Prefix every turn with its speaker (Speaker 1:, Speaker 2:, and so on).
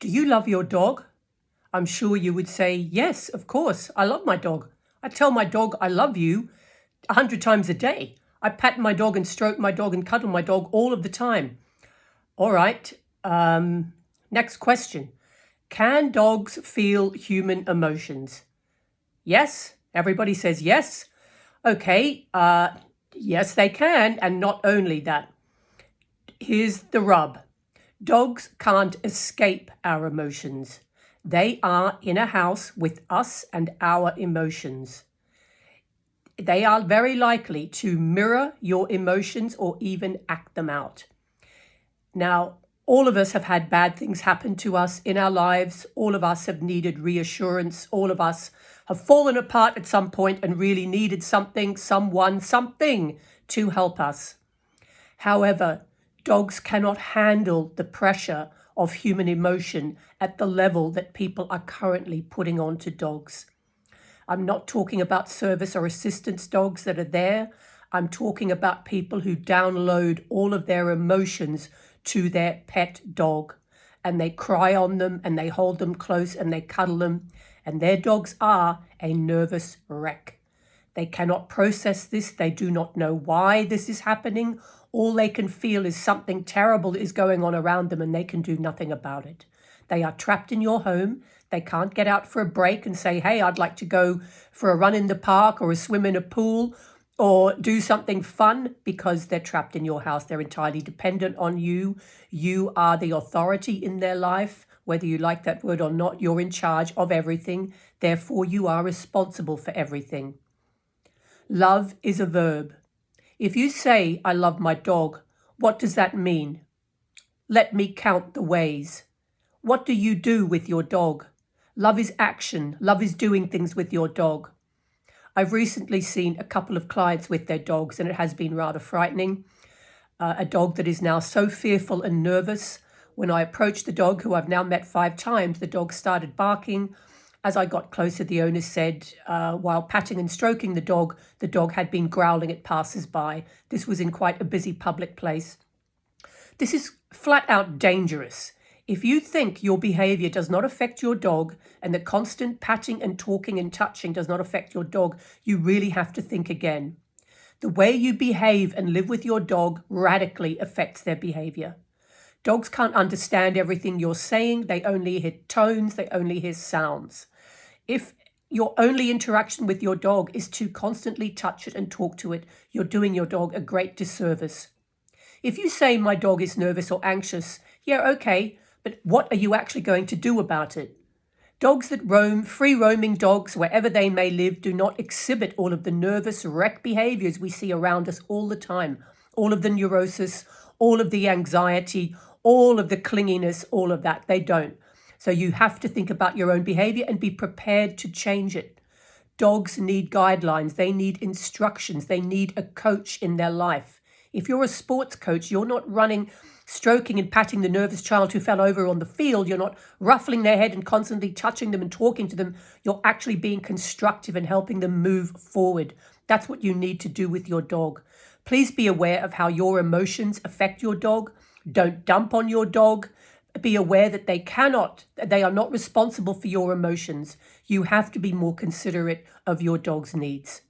Speaker 1: Do you love your dog? I'm sure you would say, yes, of course, I love my dog. I tell my dog I love you 100 times a day. I pat my dog and stroke my dog and cuddle my dog all of the time. All right, next question. Can dogs feel human emotions? Yes, everybody says yes. Okay, yes, they can, and not only that. Here's the rub. Dogs can't escape our emotions. They are in a house with us and our emotions. They are very likely to mirror your emotions or even act them out. Now, all of us have had bad things happen to us in our lives. All of us have needed reassurance. All of us have fallen apart at some point and really needed something, someone, something to help us. However, dogs cannot handle the pressure of human emotion at the level that people are currently putting onto dogs. I'm not talking about service or assistance dogs that are there. I'm talking about people who download all of their emotions to their pet dog, and they cry on them and they hold them close and they cuddle them, and their dogs are a nervous wreck. They cannot process this. They do not know why this is happening. All they can feel is something terrible is going on around them and they can do nothing about it. They are trapped in your home. They can't get out for a break and say, hey, I'd like to go for a run in the park or a swim in a pool or do something fun, because they're trapped in your house. They're entirely dependent on you. You are the authority in their life. Whether you like that word or not, you're in charge of everything. Therefore, you are responsible for everything. Love is a verb. If you say, I love my dog, what does that mean? Let me count the ways. What do you do with your dog? Love is action. Love is doing things with your dog. I've recently seen a couple of clients with their dogs, and it has been rather frightening. A dog that is now so fearful and nervous. When I approached the dog, who I've now met 5 times, the dog started barking. As I got closer, the owner said, while patting and stroking the dog had been growling at passers-by. This was in quite a busy public place. This is flat out dangerous. If you think your behavior does not affect your dog and the constant patting and talking and touching does not affect your dog, you really have to think again. The way you behave and live with your dog radically affects their behavior. Dogs can't understand everything you're saying. They only hear tones. They only hear sounds. If your only interaction with your dog is to constantly touch it and talk to it, you're doing your dog a great disservice. If you say my dog is nervous or anxious, yeah, okay, but what are you actually going to do about it? Dogs that roam, free-roaming dogs, wherever they may live, do not exhibit all of the nervous wreck behaviors we see around us all the time. All of the neurosis, all of the anxiety, all of the clinginess, all of that. They don't. So you have to think about your own behavior and be prepared to change it. Dogs need guidelines. They need instructions. They need a coach in their life. If you're a sports coach, you're not running, stroking and patting the nervous child who fell over on the field. You're not ruffling their head and constantly touching them and talking to them. You're actually being constructive and helping them move forward. That's what you need to do with your dog. Please be aware of how your emotions affect your dog. Don't dump on your dog. Be aware that they are not responsible for your emotions. You have to be more considerate of your dog's needs.